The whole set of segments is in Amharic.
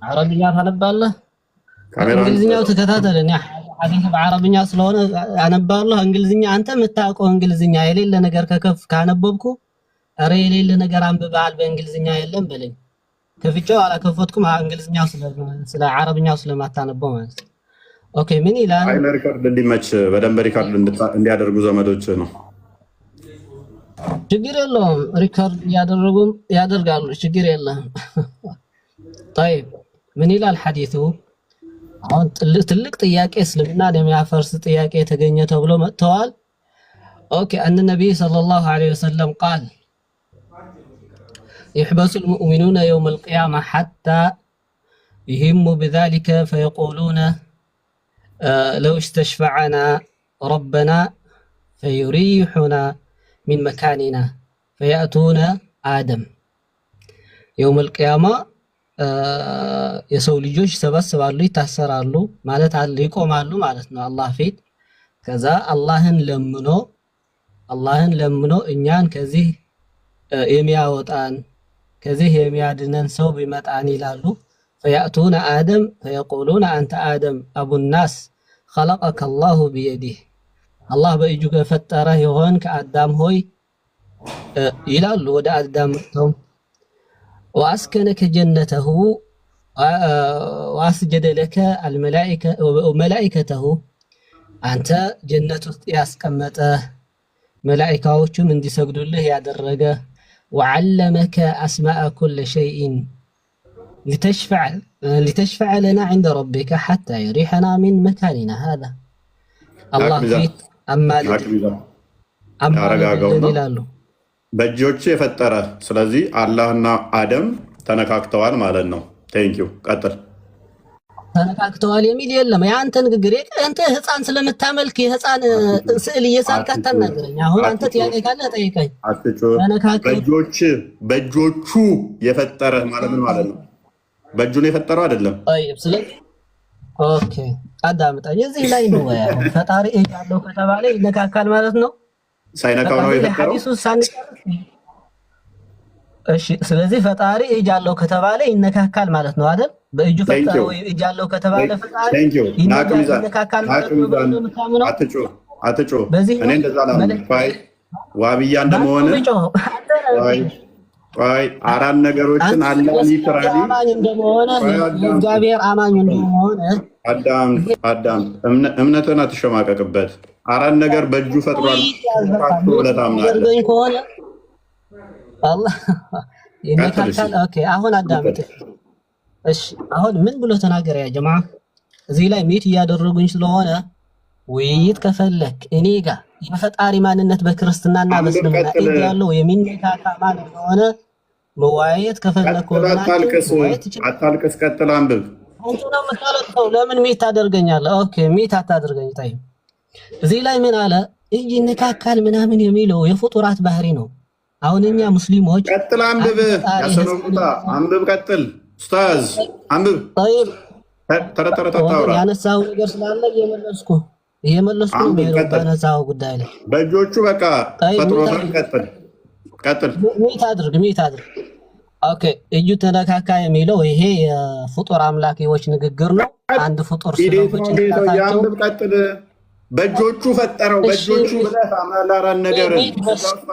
عربية ታነባለህ ካሜራን እንግሊዝኛው ተከታተለኝ ሐዲስ በአረብኛ ስለሆነ አነባለሁ እንግሊዝኛ አንተ የምታውቀው እንግሊዝኛ የሌለ ነገር ከከፍ ካነበብኩ አረ የሌለ ነገር አንብበሃል በእንግሊዝኛ የለም በለኝ ከፍቼው አላከፈትኩም እንግሊዝኛው ስለ አረብኛው ስለማታነበው ማለት ኦኬ ምን ይላል አይ ለሪካርድ እንዲመች በደንብ ሪካርድ እንዲያደርጉ ዘመዶች ነው ችግር የለውም ሪካርድ ያደርጋሉ ችግር የለም طيب ምን ይላል ሐዲሱ አሁን ትልቅ ጥያቄ እስልምና ለሚያፈርስ ጥያቄ የተገኘ ተብሎ መጥተዋል ኦኬ አን ነብይ ሰለላሁ ዐለይሂ ወሰለም قال يحبس المؤمنون يوم القيامة حتى يهموا بذلك فيقولون لو استشفعنا ربنا فيريحنا من مكاننا فيأتون آدم يوم القيامة የሰው ልጆች ሰበስባሉ ይታሰራሉ ማለት አለ ይቆማሉ ማለት ነው አላህ ፊት ከዛ አላህን ለምኖ እኛን ከዚህ የሚያወጣን ከዚህ የሚያድነን ሰው ቢመጣን ይላሉ فيأتون آدم فيقولون أنت آدم أبو الناس خلقك الله بيده الله በእጁ ከፈጠረህ ይሆን ከአዳም ሆይ ይላሉ ወደ አዳም ተው وأسكنك جنته وأسجد لك الملائكة وملائكته أنت جنة ياسكمته ملائكة من دي سجدوا له يادرجه وعلمك أسماء كل شيء لتشفع لنا عند ربك حتى يريحنا من مكاننا هذا الله فيت أما لله በእጆቹ የፈጠረ ስለዚህ አላህና አደም ተነካክተዋል ማለት ነው ቴንኪው ቀጥል ተነካክተዋል የሚል የለም ያንተ ንግግር አንተ ህፃን ስለምታመልክ የህፃን ስዕል እየሳልክ አታናግረኝ አሁን አንተ ጥያቄ ካለ ጠይቀኝ በእጆቹ የፈጠረ ማለት ምን ማለት ነው በእጁ ነው የፈጠረው አይደለም طيب ስለዚህ ኦኬ አዳምጣኝ እዚህ ላይ ነው ፈጣሪ ያለው ከተባለ ይነካካል ማለት ነው ሳይነካው ነው የፈጠረው እሺ ስለዚህ ፈጣሪ እጅ አለው ከተባለ ይነካካል ማለት ነው አይደል በእጁ ፈጣሪ እጅ አለው ከተባለ ፈጣሪ ይነካካል ማለት ነው አትጮ እኔ እንደዛ አላምንም ዋብያ እንደመሆነ አራት ነገሮችን አላህ ሊትራሊ እንደመሆነ እግዚአብሔር አማኝ እንደሆነ አዳም እምነትን አትሸማቀቅበት አራት ነገር በእጁ ፈጥሯል ታምናለህ ከሆነ አላህ ይነካካል ኦኬ አሁን አዳምጥ እሺ አሁን ምን ብሎ ተናገረ ያ ጀማዓ እዚህ ላይ ሚት ያደረጉኝ ስለሆነ ውይይት ከፈለክ እኔ ጋር የፈጣሪ ማንነት በክርስትናና በእስልምና ያለው የሚነካካ ማለት ስለሆነ መዋየት ከፈለክ አታልቅስ ቀጥል አንብብ አንተ ነው የምታለቅሰው ለምን ሚት ታደርገኛለህ ኦኬ ሚት አታደርገኝ ታይ እዚህ ላይ ምን አለ እጅ ይነካካል ምናምን የሚለው የፍጡራት ባህሪ ነው አሁን እኛ ሙስሊሞች ቀጥል አንብብ ያሰነውታ አንብብ ቀጥል ኡስታዝ አንብብ طيب ተረተረታውራ ያነሳው ነገር ስላለ እየመለስኩ ነው በነዛው ጉዳይ ላይ በእጆቹ በቃ ፈጥሮታል ቀጥል ሚት አድርግ ኦኬ እጁ ተነካካ የሚለው ይሄ የፍጡር አምላኪዎች ንግግር ነው አንድ ፍጡር ስለሆነ ቀጥል በእጆቹ ፈጠረው በእጆቹ ብለህ ታምናለህ አራት ነገር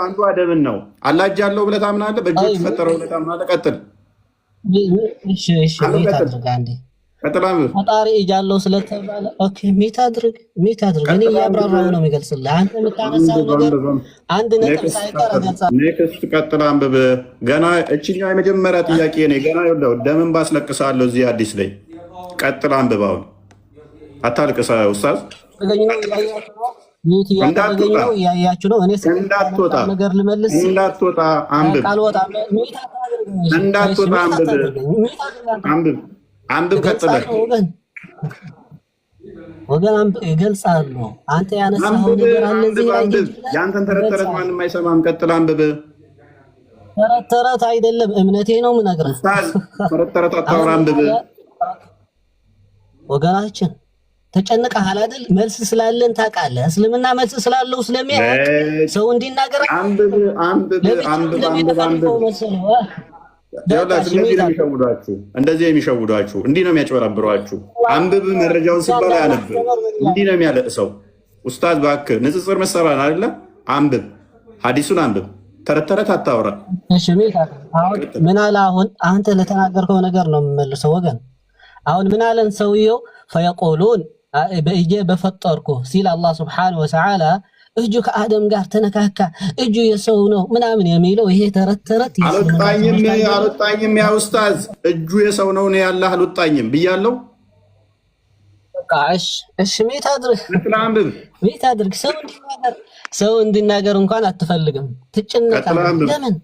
አንዱ አደብን ነው አላህ ያለው ብለህ ታምናለህ በእጆቹ ፈጠረው ብለህ ታምናለህ ቀጥል እሺ ፈጣሪ እጃለው ስለተባለ ኦኬ ሚት አድርግ እኔ ያብራራው ነው የሚገልጽልህ አንተ የምታነሳው ነገር አንድ ነጥብ ሳይቀር ገልጻለሁ ኔክስት ቀጥል አንብብ ገና እቺኛው የመጀመሪያ ጥያቄ ነው ገና ይወለው ደምን ባስለቅሳለሁ እዚህ አዲስ ላይ ቀጥል አንብባው አታልቅስ ኡስታዝ ያያችሁ ነው እኔ እንዳትወጣ ነገር ልመልስ እንዳትወጣ አንብብ አንብብ ቀጥል ወገን ይገልጻሉ አንተ ያነሳው ነገር አለ እዚህ ላይ ያንተን ተረት ማንም አይሰማም ቀጥል አንብብ ተረት አይደለም እምነቴ ነው ምነግርህ ኡስታዝ ተረት አታውራ አንብብ ወገናችን ተጨነቀሃል አይደል መልስ ስላለን ታውቃለህ እስልምና መልስ ስላለው ስለሚያውቅ ሰው እንዲናገር አንብብ እንደዚህ የሚሸውዷችሁ እንዲህ ነው የሚያጭበረብሯችሁ። አንብብ መረጃውን ሲባል አያነብም። እንዲህ ነው የሚያለቅሰው። ኡስታዝ እባክህ ንጽጽር መሰራን አይደለ? አንብብ፣ ሐዲሱን አንብብ። ተረት ተረት አታውራ። ምን አለ? አሁን አንተ ለተናገርከው ነገር ነው የምመልሰው ወገን። አሁን ምን አለን ሰውየው? ፈየቁሉን በእጄ በፈጠርኩ ሲል አላህ ስብሓነሁ ወተዓላ እጁ ከአደም ጋር ተነካካ፣ እጁ የሰው ነው ምናምን የሚለው ይሄ ተረት ተረት አልወጣኝም። ያ ኡስታዝ እጁ የሰው ነው ነው ያለ አልወጣኝም ብያለሁ። እሺ ሜት አድርግ። ሰው እንዲናገር እንኳን አትፈልግም፣ ትጨነቃለህ። ለምን?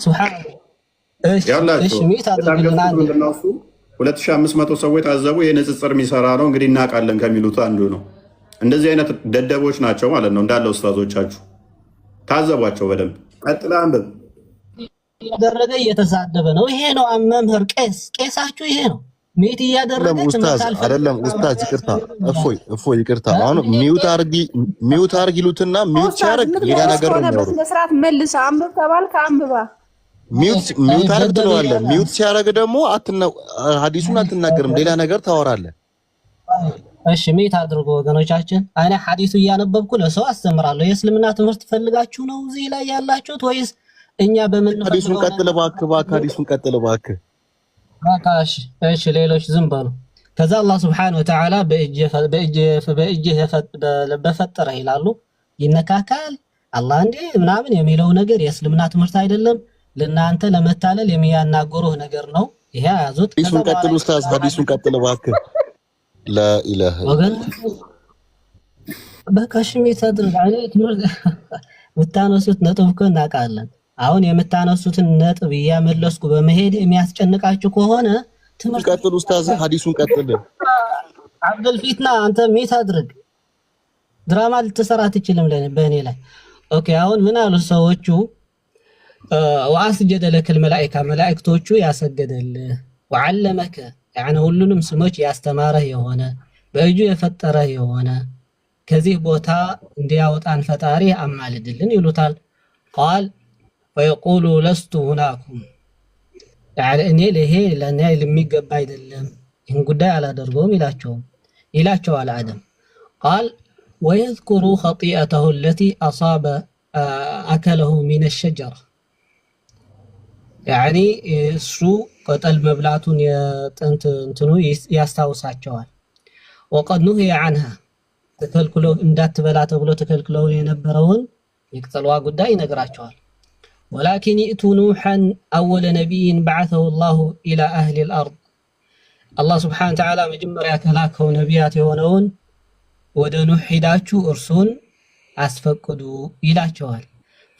ሱብሃንአላህ። እሺ ሜት አድርግ። 2500 ሰዎች ታዘቡ። ይሄ ንጽጽር የሚሰራ ነው እንግዲህ እናውቃለን ከሚሉት አንዱ ነው። እንደዚህ አይነት ደደቦች ናቸው ማለት ነው። እንዳለ ኡስታዞቻችሁ ታዘቧቸው በደንብ። ቀጥላ አንብብ። እያደረገ እየተሳደበ ነው። ይሄ ነው መምህር ቄሳችሁ ይሄ ነው ሜት እያደረገ አይደለም ኡስታዝ፣ ይቅርታ እፎይ ይቅርታ። አሁን ሚውት አርግ ይሉትና ሚውት ሲያደርግ ሌላ ነገር ነው የሚያወሩት። በስርዓት መልስ አንብብ ተባልክ አንብባ። ሚውት አርግ ትለዋለህ። ሚውት ሲያደርግ ደግሞ ሐዲሱን አትናገርም፣ ሌላ ነገር ታወራለህ። እሺ ሜት አድርጎ ወገኖቻችን፣ እኔ ሐዲሱ እያነበብኩ ለሰው አስተምራለሁ። የእስልምና ትምህርት ፈልጋችሁ ነው እዚህ ላይ ያላችሁት ወይስ እኛ በምን ነው? ሐዲሱን ቀጥል እባክህ፣ ሐዲሱን ቀጥል እባክህ። እሺ ሌሎች ዝም በሉ። ከዛ አላህ Subhanahu Wa Ta'ala በእጅ በፈጠረ ይላሉ። ይነካካል አላህ እንዴ ምናምን የሚለው ነገር የእስልምና ትምህርት አይደለም። ለናንተ ለመታለል የሚያናገሩህ ነገር ነው። ይሄ ያዙት። ሐዲሱን ቀጥል ኡስታዝ፣ ሐዲሱን ቀጥል እባክህ። ላኢላሃ ወገን በካሽሚ ተድርግ አለ ትምህርት ብታነሱት ነጥብ እኮ እናውቃለን። አሁን የምታነሱትን ነጥብ እያመለስኩ በመሄድ የሚያስጨንቃችሁ ከሆነ ትምህርት ቀጥል ኡስታዝ፣ ሐዲሱን ቀጥል። አብዱል ፊትና አንተ ሜት አድርግ። ድራማ ልትሰራ ትችልም በእኔ ላይ። ኦኬ አሁን ምን አሉ ሰዎቹ? ወአስጀደ ለከል መላኢካ መላእክቶቹ ያሰገደልህ ወዓለመከ ያኔ ሁሉንም ስሞች ያስተማረህ የሆነ በእጁ የፈጠረህ የሆነ ከዚህ ቦታ እንዲያወጣን ፈጣሪ አማልድልን ይሉታል። ቃል ወይቁሉ ለስቱ ሁናኩም ያለ እኔ ለሄ ለኔ ለሚገባ አይደለም ይህን ጉዳይ አላደርገውም ይላቸዋል አደም። ቃል ወይዝኩሩ ኸጢአተሁ التي أصاب أكله من الشجرة ያኒ እሱ ቅጠል መብላቱን የጥንት እንትኑ ያስታውሳቸዋል። ወቀድ ኑሂ ዐንሃ ተከልክለው እንዳትበላ ተብሎ ተከልክለው የነበረውን የቅጠሏ ጉዳይ ይነግራቸዋል። ወላኪን ይእቱ ኑሐን አወለ ነቢይን በዐሰሁ ላሁ ኢላ አህሊ ልአርድ አላህ ስብሓነሁ ወተዓላ መጀመሪያ ከላከው ነቢያት የሆነውን ወደ ኑሕ ሂዳችሁ እርሱን አስፈቅዱ ይላቸዋል።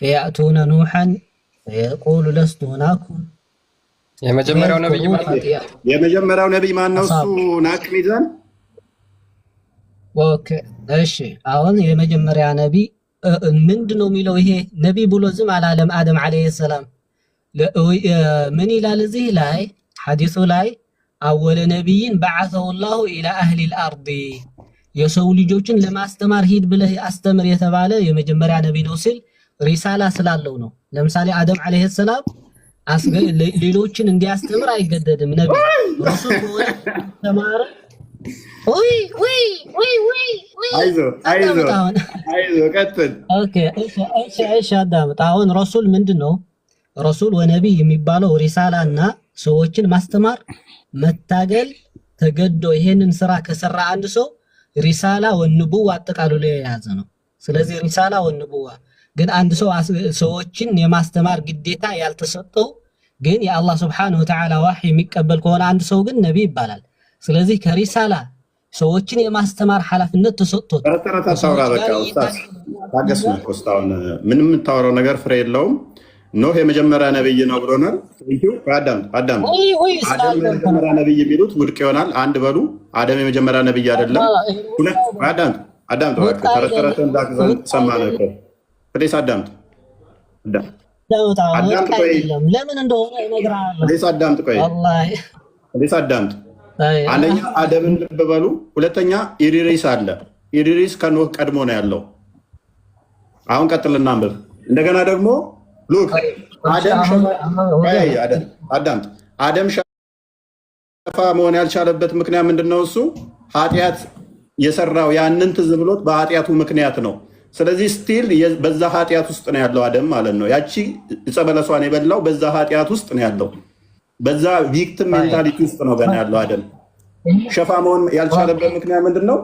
ፈያእቱነ ኑሐን ፈየቁሉ ለስቱ ሁናኩም የመጀመሪያው ነብይ ማን ነው? እሱ ናቅ ሚዛን። ኦኬ እሺ አሁን የመጀመሪያ ነብይ ምንድነው የሚለው? ይሄ ነብይ ብሎ ዝም አላለም። አደም አለይሂ ሰላም ምን ይላል እዚህ ላይ ሐዲሱ ላይ? አወለ ነብይን በዐሰሁ ላሁ ኢላ አህሊ ልአርድ የሰው ልጆችን ለማስተማር ሂድ ብለህ አስተምር የተባለ የመጀመሪያ ነብይ ነው ሲል ሪሳላ ስላለው ነው። ለምሳሌ አደም አለይሂ ሰላም ሌሎችን እንዲያስተምር አይገደድም። ነብይ ረሱል ሆነ ተማረ። አይዞ ቀጥል። ኦኬ እሺ አዳምጥ። አሁን ረሱል ምንድነው? ረሱል ወነብይ የሚባለው ሪሳላና ሰዎችን ማስተማር መታገል ተገዶ ይሄንን ስራ ከሰራ አንድ ሰው ሪሳላ ወንቡዋ አጠቃልሎ የያዘ ነው። ስለዚህ ሪሳላ ወንቡዋ ግን አንድ ሰው ሰዎችን የማስተማር ግዴታ ያልተሰጠው ግን የአላህ Subhanahu Wa Ta'ala ወህይ የሚቀበል ከሆነ አንድ ሰው ግን ነብይ ይባላል። ስለዚህ ከሪሳላ ሰዎችን የማስተማር ኃላፊነት ተሰጥቶት ተረታታውራ በቃ ኡስታዝ ታገስ ነው። ኮስታውን ምንም የምታወራው ነገር ፍሬ የለውም። ኖህ የመጀመሪያ ነብይ ነው ብሎናል። አዳም አዳም የመጀመሪያ ነብይ የሚሉት ውድቅ ይሆናል። አንድ በሉ አደም የመጀመሪያ ነብይ አይደለም። ሁለት አዳም ተረተረተ እንዳግዘን ሰማነ እኮ ፕሌስ አዳምጥ። ለምን እንደሆነ እነግርሃለሁ። ፕሌስ አዳምጥ። አንደኛ አደምን ልብ በሉ። ሁለተኛ ኢሪሪስ አለ። ኢሪሪስ ከኖህ ቀድሞ ነው ያለው። አሁን ቀጥልና አንብብ። እንደገና ደግሞ ሉክ አደም ሸፋ መሆን ያልቻለበት ምክንያት ምንድነው? እሱ ኃጢአት የሰራው ያንን ትዝ ብሎት በኃጢአቱ ምክንያት ነው። ስለዚህ ስቲል በዛ ኃጢአት ውስጥ ነው ያለው አደም ማለት ነው። ያቺ ዕፀ በለሷን የበላው በዛ ኃጢአት ውስጥ ነው ያለው። በዛ ቪክቲም ሜንታሊቲ ውስጥ ነው ገና ያለው አደም። ሸፋ መሆን ያልቻለበት ምክንያት ምንድነው?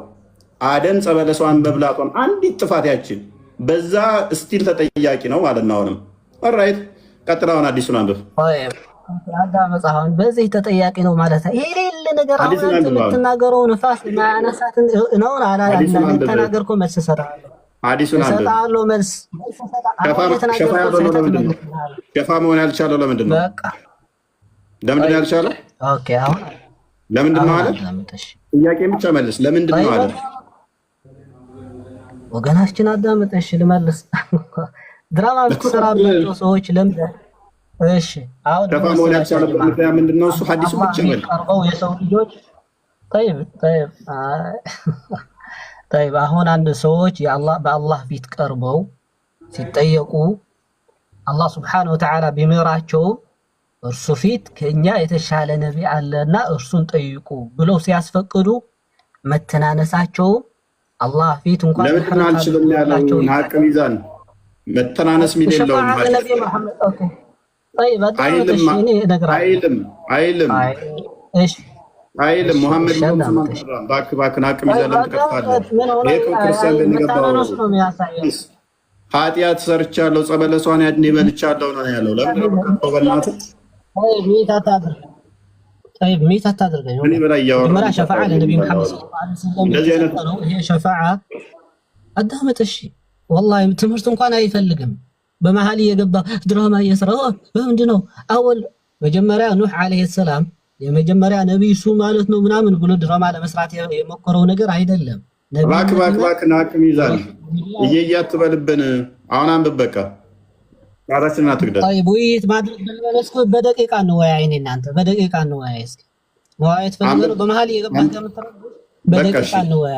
አደም ዕፀ በለሷን በብላቷን አንዲት ጥፋት ያችን በዛ ስቲል ተጠያቂ ነው ማለት ነው። አሁንም ኦልራይት ቀጥላውን አዲሱን አንብብ። መጽሐፉን በዚህ ተጠያቂ ነው ማለት ነው። የሌለ ነገር አሁን የምትናገረው ንፋስ ማያነሳትን ነው ተናገርኩ። መልስ እሰጥሃለሁ። አዲሱን አንብብ። እሰጥሃለሁ መልስ። ሸፋ መሆን ያልቻለው ለምንድን ነው? ለምንድን ነው ያልቻለው? ኦኬ አሁን ለምንድን ነው አለ? ጥያቄ ብቻ መልስ። ለምንድን ነው አለ? ወገናችን አዳምጥ። እሺ ልመልስ። ድራማ ብትሰራባቸው ሰዎች ለምን? እሺ አሁን ሸፋ መሆን ያልቻለበት ምክንያት ምንድን ነው? እሱ ሐዲሱ ብቻ መልስ። የሰው ልጆች طيب አሁን አንድ ሰዎች በአላህ ፊት ቀርበው ሲጠየቁ አላህ Subhanahu Wa Ta'ala ቢምራቸው እርሱ ፊት ከኛ የተሻለ ነብይ አለና እርሱን ጠይቁ ብለው ሲያስፈቅዱ መተናነሳቸው አላህ ፊት እንኳን ለምን አልችልም ያለው ናቅ ሚዛን መተናነስ የሚለው ማለት ነብይ መሐመድ ኦኬ طيب አይልም ሙሐመድ ባክ ናቅ ሚዛን ለምትከፍታለህ ኃጢአት ሰርቻለሁ ዕፀ በለሷን ያድኔ በልቻለሁ ነው ያለው። ለምን ነው በእናትህ طيب ميت አታድርገኝ። መጀመሪያ ሸፋዓ ለነብይ መሐመድ ሰለላሁ ዐለይሂ ወሰለም ነው። ይሄ ሸፋዓ አዳመጥ። እሺ ወላሂ ትምህርት እንኳን አይፈልግም። በመሃል እየገባ ድራማ እየሰራ በምንድን ነው አወል መጀመሪያ ኑህ ዐለይሂ ሰላም የመጀመሪያ ነብይ እሱ ማለት ነው ምናምን ብሎ ድራማ ለመስራት የሞከረው ነገር አይደለም። ባክ ናቅ ሚዛን እየያትበልብን አሁን አንብብ በቃ ራስና ትግደል። ውይይት ማድረግ በለስኩ በደቂቃ ነው ወይ አይኔ እናንተ በደቂቃ ነው ወይ እስኪ መዋየት ፈልገው በመሃል እየገባ እንደምትረዱ በደቂቃ ነው ወይ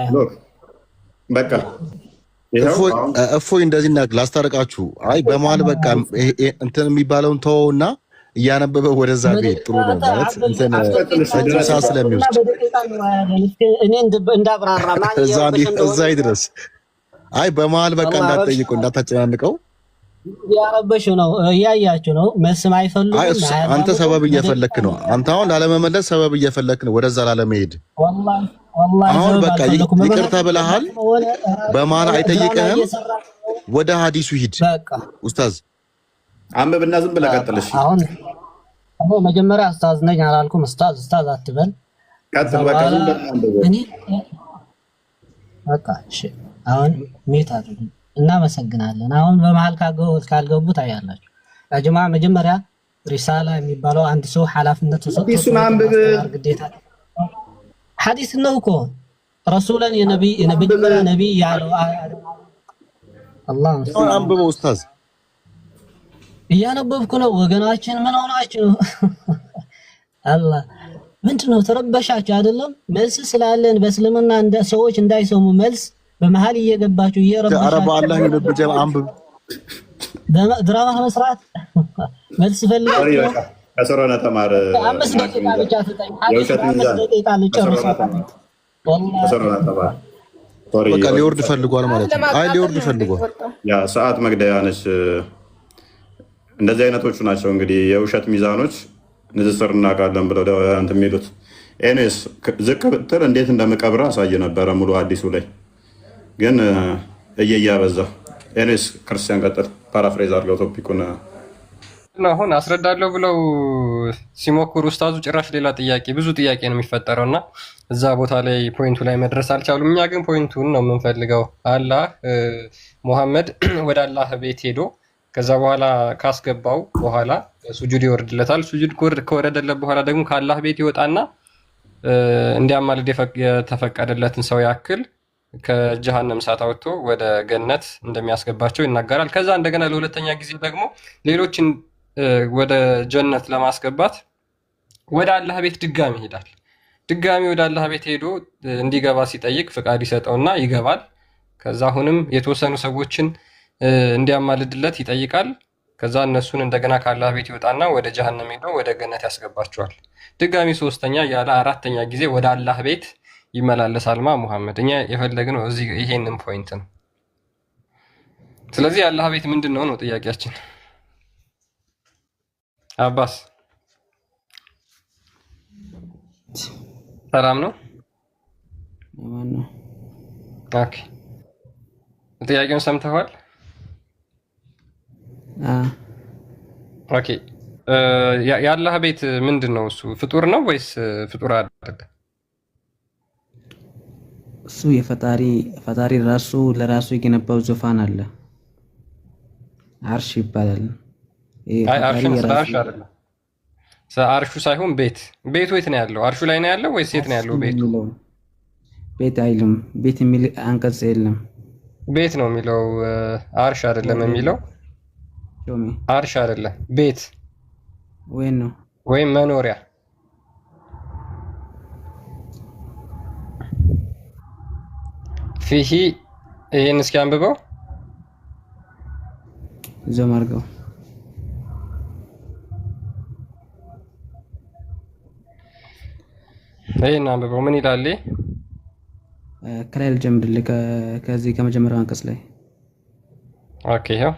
በቃ እፎይ እንደዚህ እናድርግ ላስታርቃችሁ። አይ በመሃል በቃ እንትን የሚባለውን ተወውና እያነበበ ወደዛ ቤት ጥሩ ነው ማለት እንትን እዛ ስለሚወስድ እኔ እንዳብራራ ማለት እዛ ይድረስ። አይ በመሃል በቃ እንዳትጠይቁ እንዳታጨናንቀው። ያረበሽ ነው እያያችሁ ነው። መስም አይፈልጉም። አንተ ሰበብ እየፈለክ ነው። አንተ አሁን ላለመመለስ ሰበብ እየፈለክ ነው፣ ወደዛ ላለመሄድ። አሁን በቃ ይቅርታ ብለሃል። በመሃል አይጠይቅህም። ወደ ሐዲሱ ሂድ ኡስታዝ። አንብብና ዝም ብለህ ቀጥልሽ። አሁን መጀመሪያ ኡስታዝ ነኝ አላልኩም። ኡስታዝ አትበል። ቀጥል በቃ ዝም ብለህ አንብብ። እኔ በቃ እሺ አሁን ሜት አድርጉ። እናመሰግናለን። አሁን በመሃል ካልገቡ ታያላችሁ። ያጀማ መጀመሪያ ሪሳላ የሚባለው አንድ ሰው ኃላፊነት ተሰጥቶ ግዴታ ሐዲስ ነው እኮ ረሱላን የነብይ ያለው አላህ አንብበው ኡስታዝ። እያነበብኩ ነው ወገናችን። ምን ሆናችሁ? አላህ ምንድነው ተረበሻችሁ አይደለም? መልስ ስላለን በእስልምና እንደ ሰዎች እንዳይሰሙ መልስ በመሃል እየገባችሁ እየረበሻችሁ አረባ አላህ ይለብጀም አንብብ። ድራማ መስራት መልስ ፈልጋለሁ። ከሰሮና ተማር። 5 ደቂቃ ብቻ ተጠኝ። 5 ደቂቃ ልጨርስ። ከሰሮና ተማር። በቃ ሊወርድ ፈልጓል ማለት ነው። አይ ሊወርድ ፈልጓል። ያ ሰዓት መግደያ ነች። እንደዚህ አይነቶቹ ናቸው እንግዲህ የውሸት ሚዛኖች ንዝስር እናውቃለን ብለው እንትን የሚሉት። ኤኒዌይስ ዝቅ ብትል እንዴት እንደምቀብር አሳየ ነበረ ሙሉ አዲሱ ላይ ግን እየያበዛ። ኤኒዌይስ ክርስቲያን ቀጥል። ፓራፍሬዝ አድርገው ቶፒኩን አሁን አስረዳለሁ ብለው ሲሞክሩ ኡስታዙ ጭራሽ ሌላ ጥያቄ ብዙ ጥያቄ ነው የሚፈጠረው እና እዛ ቦታ ላይ ፖይንቱ ላይ መድረስ አልቻሉም። እኛ ግን ፖይንቱን ነው የምንፈልገው። አላህ ሙሐመድ ወደ አላህ ቤት ሄዶ ከዛ በኋላ ካስገባው በኋላ ሱጁድ ይወርድለታል። ሱጁድ ከወረደለት በኋላ ደግሞ ከአላህ ቤት ይወጣና እንዲያማልድ የተፈቀደለትን ሰው ያክል ከጀሃነም እሳት አውጥቶ ወደ ገነት እንደሚያስገባቸው ይናገራል። ከዛ እንደገና ለሁለተኛ ጊዜ ደግሞ ሌሎችን ወደ ጀነት ለማስገባት ወደ አላህ ቤት ድጋሚ ይሄዳል። ድጋሚ ወደ አላህ ቤት ሄዶ እንዲገባ ሲጠይቅ ፍቃድ ይሰጠውና ይገባል። ከዛ አሁንም የተወሰኑ ሰዎችን እንዲያማልድለት ይጠይቃል። ከዛ እነሱን እንደገና ከአላህ ቤት ይወጣና ወደ ጀሃነም ሄዶ ወደ ገነት ያስገባቸዋል። ድጋሚ ሶስተኛ ያለ አራተኛ ጊዜ ወደ አላህ ቤት ይመላለሳልማ ሙሐመድ። እኛ የፈለግነው እዚህ ይሄንን ፖይንት ነው። ስለዚህ የአላህ ቤት ምንድን ነው ነው ጥያቄያችን። አባስ ሰላም ነው? ኦኬ ጥያቄውን ሰምተዋል? ኦኬ የአላህ ቤት ምንድን ነው? እሱ ፍጡር ነው ወይስ ፍጡር አይደለም? እሱ ፈጣሪ ራሱ ለራሱ የገነባው ዙፋን አለ፣ አርሽ ይባላል። አይ አርሽ አይደለም። አርሹ ሳይሆን ቤቱ የት ነው ያለው? አርሹ ላይ ነው ያለው ወይስ የት ነው ያለው ቤቱ? ቤት አይልም። ቤት የሚል አንቀጽ የለም። ቤት ነው የሚለው፣ አርሽ አይደለም የሚለው። አርሽ አይደለም ቤት ወይም መኖሪያ። ፊሂ ይህን እስኪ አንብበው ዞም አድርገው። ይህን አንብበው ምን ይላል? ከላይ ልጀምርልህ፣ ከዚህ ከመጀመሪያው አንቀጽ ላይ። ኦኬ ይኸው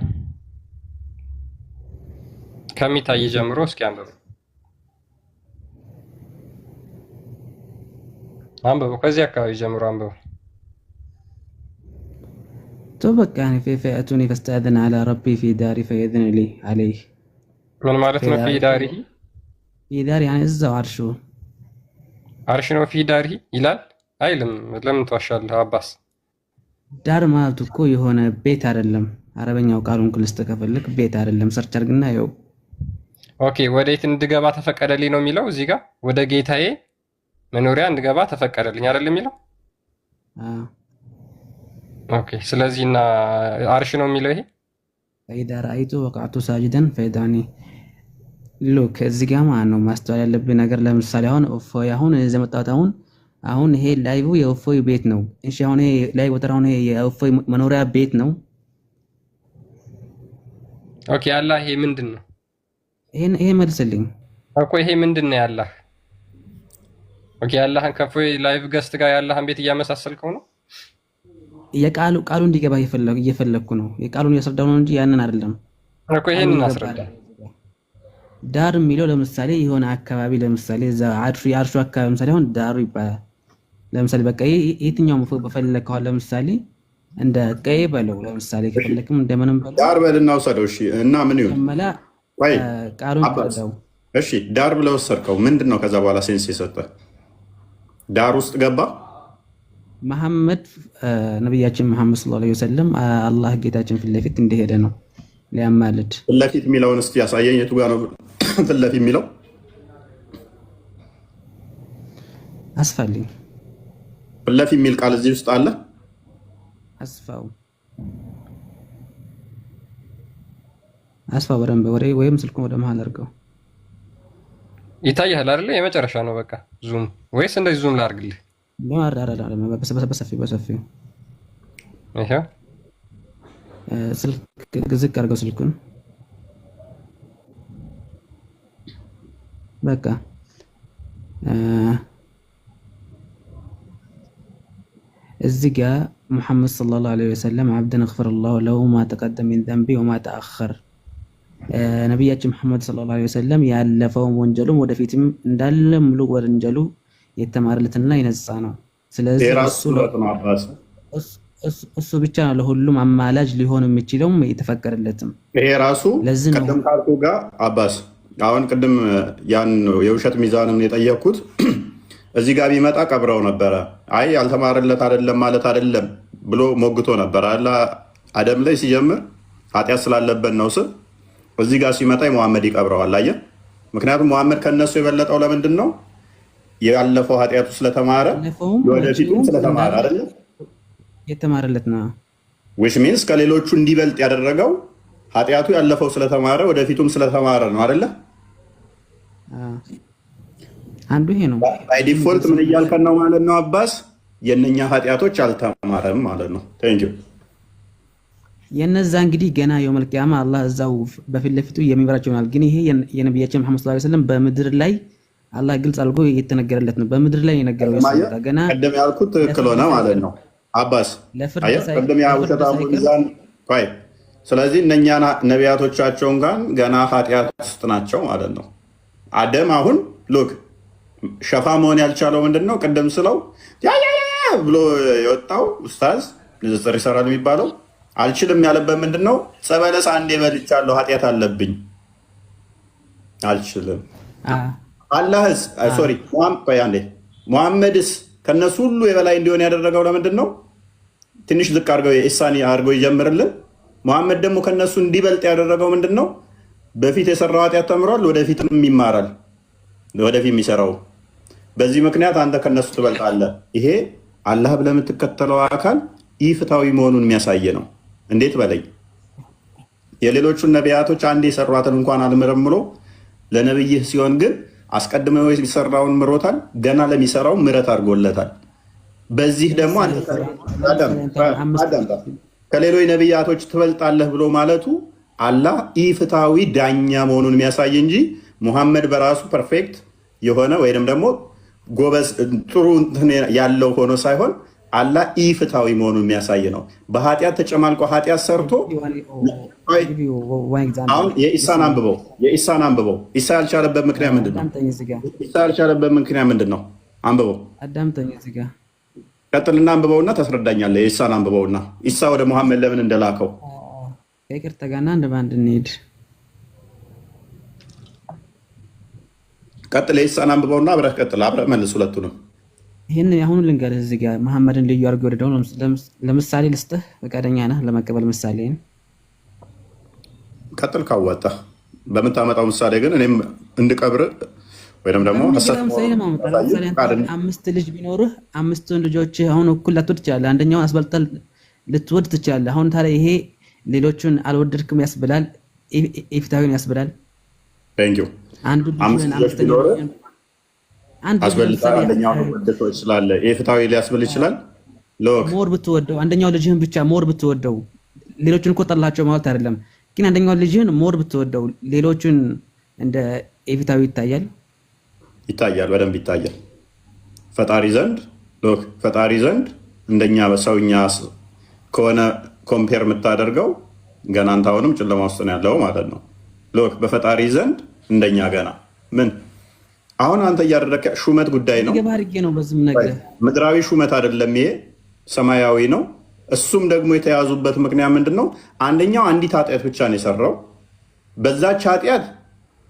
ከሚታይ ጀምሮ እስኪ አንብበው ከዚህ አካባቢ ጀምሮ አንብበው። توبكاني فيأتوني فاستأذن على ربي في داري فيأذن لي عليه. من مالتنا في داره؟ في داري يعني እዛው አርሽ ነው في داره ይላል አይልም። ለምን ተዋሻለህ አባስ? ዳር ማለት እኮ የሆነ ቤት አይደለም። አረበኛው ቃሉን ክልስ ተከፈልክ ቤት አይደለም። ሰርች አድርግና ይኸው። ኦኬ ወዴት እንድገባ ተፈቀደልኝ ነው የሚለው እዚህ ጋር። ወደ ጌታዬ መኖሪያ እንድገባ ተፈቀደልኝ አይደል የሚለው? ኦኬ ስለዚህ እና አርሽ ነው የሚለው ይሄ። فإذا رأيت وقعت ساجدا فيدعني ሉክ እዚህ ጋር ማለት ነው ማስተዋል ያለብህ ነገር። ለምሳሌ አሁን እዚህ መጣሁት አሁን ይሄ ላይቭ የእፎይ ቤት ነው። እሺ አሁን ይሄ ላይ ወተራው ይሄ የእፎይ መኖሪያ ቤት ነው። ኦኬ አላህ ይሄ ምንድን ነው? ይሄ መልስልኝ እኮ ይሄ ምንድን ነው ያላህ? ኦኬ አላህን ከእፎይ ላይቭ ገስት ጋር ያላህን ቤት እያመሳሰልከው ነው? ቃሉ እንዲገባ እየፈለኩ ነው። የቃሉን እያስረዳው ነው እንጂ ያንን አይደለም እኮ። ይሄንን አስረዳ። ዳር የሚለው ለምሳሌ የሆነ አካባቢ ለምሳሌ እዛ የአርሹ አካባቢ ለምሳሌ አሁን ዳሩ ይባላል። ለምሳሌ በቃ የትኛው በፈለከው ለምሳሌ እንደ ቀይ በለው ለምሳሌ ከፈለክም እንደምንም በለው ዳር በልና ወሰደው። እሺ እና ምን ይሁን ወይ ቃሉን ተረዳው። እሺ ዳር ብለው ወሰድከው ምንድነው? ከዛ በኋላ ሴንስ የሰጠ ዳር ውስጥ ገባ መሐመድ ነብያችን መሐመድ ሰለላሁ ዐለይሂ ወሰለም አላህ ጌታችን ፊት ለፊት እንደሄደ ነው ሊያማልድ። ፊት ለፊት የሚለውን እስቲ ያሳየኝ። የቱ ጋር ነው ፊት ለፊት የሚለው? አስፋልኝ ፊት ለፊት የሚል ቃል እዚህ ውስጥ አለ? አስፋው በደንብ ወይም ስልኩን ወደ መሀል አድርገው። ይታያል አይደለ? የመጨረሻ ነው በቃ ዙም ወይስ እንደዚህ ዙም ላድርግልህ? በሰፊው ይሄ ስልክ ዝቅ አድርገው ስልኩን። በቃ እዚህ ጋር ሙሐመድ ሰለላሁ ዐለይሂ ወሰለም አብደን ገፈረላሁ ለሁ ማ ተቀደመ ሚን ዘንቢ ወማ ተአኸር። ነቢያችን ሙሐመድ ሰለላሁ ዐለይሂ ወሰለም ያለፈውን ወንጀሉም ወደፊትም እንዳለ ሙሉ ወንጀሉ የተማረለትና የነጻ ነው። ስለዚህ እሱ ብቻ ነው ለሁሉም አማላጅ ሊሆን የሚችለውም የተፈቀደለትም። ይሄ ራሱ ቅድም ካልኩ ጋር አባስ አሁን ቅድም ያን የውሸት ሚዛንን የጠየቅኩት እዚህ ጋር ቢመጣ ቀብረው ነበረ። አይ ያልተማረለት አይደለም ማለት አይደለም ብሎ ሞግቶ ነበር። አደም ላይ ሲጀምር ኃጢአት ስላለበት ነው ስል እዚህ ጋር ሲመጣ መሐመድ ይቀብረዋል። አየህ፣ ምክንያቱም መሐመድ ከነሱ የበለጠው ለምንድን ነው? ያለፈው ኃጢአቱ ስለተማረ ወደፊቱም ስለተማረ አይደለ? የተማረለት ነው። which means ከሌሎቹ እንዲበልጥ ያደረገው ኃጢአቱ ያለፈው ስለተማረ ወደፊቱም ስለተማረ ነው አይደለ? አንዱ ይሄ ነው። ባይ ዲፎልት ምን እያልከን ነው ማለት ነው አባስ? የነኛ ኃጢአቶች አልተማረም ማለት ነው። ቴንክ ዩ። የነዛ እንግዲህ ገና የውመል ቂያማ አላህ እዛው በፊት ለፊቱ የሚመራቸው ይሆናል። ግን ይሄ የነብያችን መሐመድ ሰለላሁ ዐለይሂ ወሰለም በምድር ላይ አላህ ግልጽ አድርጎ የተነገረለት ነው። በምድር ላይ የነገረው ይስማታ ገና ቀደም ያልኩት ትክክል ሆነ ማለት ነው አባስ። አየህ ቀደም ያውተታ ሙዛን ቆይ። ስለዚህ እነኛ ነቢያቶቻቸውን ጋር ገና ኃጢአት ውስጥ ናቸው ማለት ነው። አደም አሁን ሉክ ሸፋ መሆን ያልቻለው ምንድነው? ቅድም ስለው ያ ብሎ የወጣው ኡስታዝ ንጽጽር ይሰራል የሚባለው አልችልም ያለበት ምንድነው? ጸበለስ አንዴ በልቻለሁ ኃጢአት አለብኝ አልችልም። አላህስ ሶሪ ሙሐመድስ ከነሱ ሁሉ የበላይ እንዲሆን ያደረገው ለምንድን ነው? ትንሽ ዝቅ አድርገው የኢሳኒ አድርገው ይጀምርልን። ሙሐመድ ደግሞ ከነሱ እንዲበልጥ ያደረገው ምንድን ነው? በፊት የሰራው ኃጢአት ተምሯል፣ ወደፊትም ይማራል፣ ወደፊት የሚሰራው። በዚህ ምክንያት አንተ ከነሱ ትበልጣለህ። ይሄ አላህ ብለህ የምትከተለው አካል ኢፍታዊ መሆኑን የሚያሳይ ነው። እንዴት በለኝ። የሌሎቹን ነቢያቶች አንድ የሰሯትን እንኳን አልምርም ብሎ ለነብይህ ሲሆን ግን አስቀድመው የሰራውን ምሮታል፣ ገና ለሚሰራው ምረት አድርጎለታል። በዚህ ደግሞ ከሌሎች ነቢያቶች ትበልጣለህ ብሎ ማለቱ አላህ ኢፍታዊ ዳኛ መሆኑን የሚያሳይ እንጂ ሙሐመድ በራሱ ፐርፌክት የሆነ ወይም ደግሞ ጎበዝ ጥሩ ያለው ሆኖ ሳይሆን አላህ ኢፍታዊ መሆኑን የሚያሳይ ነው። በኃጢአት ተጨማልቆ ኃጢአት ሰርቶ አሁን የኢሳን አንብበው። ኢሳ ያልቻለበት ምክንያት ምንድን ነው? ኢሳ ያልቻለበት ምክንያት ምንድን ነው? አንብበው። ቀጥልና አንብበውና ታስረዳኛለህ። የኢሳን አንብበውና ኢሳ ወደ ሙሐመድ ለምን እንደላከው ከይቅርታ ጋርና እንደ ባንድ እንሂድ። ቀጥል። የኢሳን አንብበውና አብረህ ቀጥል። አብረህ መልስ ሁለቱንም። ይህን አሁን ልንገርህ እዚህ ጋር መሐመድን ልዩ አድርጎ ወደደው። ለምሳሌ ልስጥህ፣ ፈቃደኛ ነህ ለመቀበል ምሳሌ? ቀጥል ካዋጣ በምታመጣው ምሳሌ ግን እኔም እንድቀብር ወይም ደግሞ አምስት ልጅ ቢኖርህ አምስቱን ልጆች አሁን እኩል ላትወድ ትችላለህ። አንደኛውን አስበልጠህ ልትወድ ትችላለህ። አሁን ታዲያ ይሄ ሌሎቹን አልወደድክም ያስብላል፣ ኢፍትሃዊን ያስብላል። አንዱ ፍትሃዊ ሊያስብል ይችላል። ሞር ብትወደው አንደኛው ልጅህን ብቻ ሞር ብትወደው፣ ሌሎቹን እኮ ጠላቸው ማለት አይደለም። ግን አንደኛው ልጅህን ሞር ብትወደው ሌሎቹን እንደ ኢፍትሃዊ ይታያል፣ በደንብ ይታያል። ፈጣሪ ዘንድ እንደኛ በሰውኛ ከሆነ ኮምፔር የምታደርገው ገና አንተ አሁንም ጨለማ ውስጥ ነው ያለው ማለት ነው። በፈጣሪ ዘንድ እንደኛ ገና ምን አሁን አንተ እያደረከ ሹመት ጉዳይ ነው። ምድራዊ ሹመት አይደለም፣ ይሄ ሰማያዊ ነው። እሱም ደግሞ የተያዙበት ምክንያት ምንድን ነው? አንደኛው አንዲት ኃጢአት ብቻ ነው የሰራው። በዛች ኃጢአት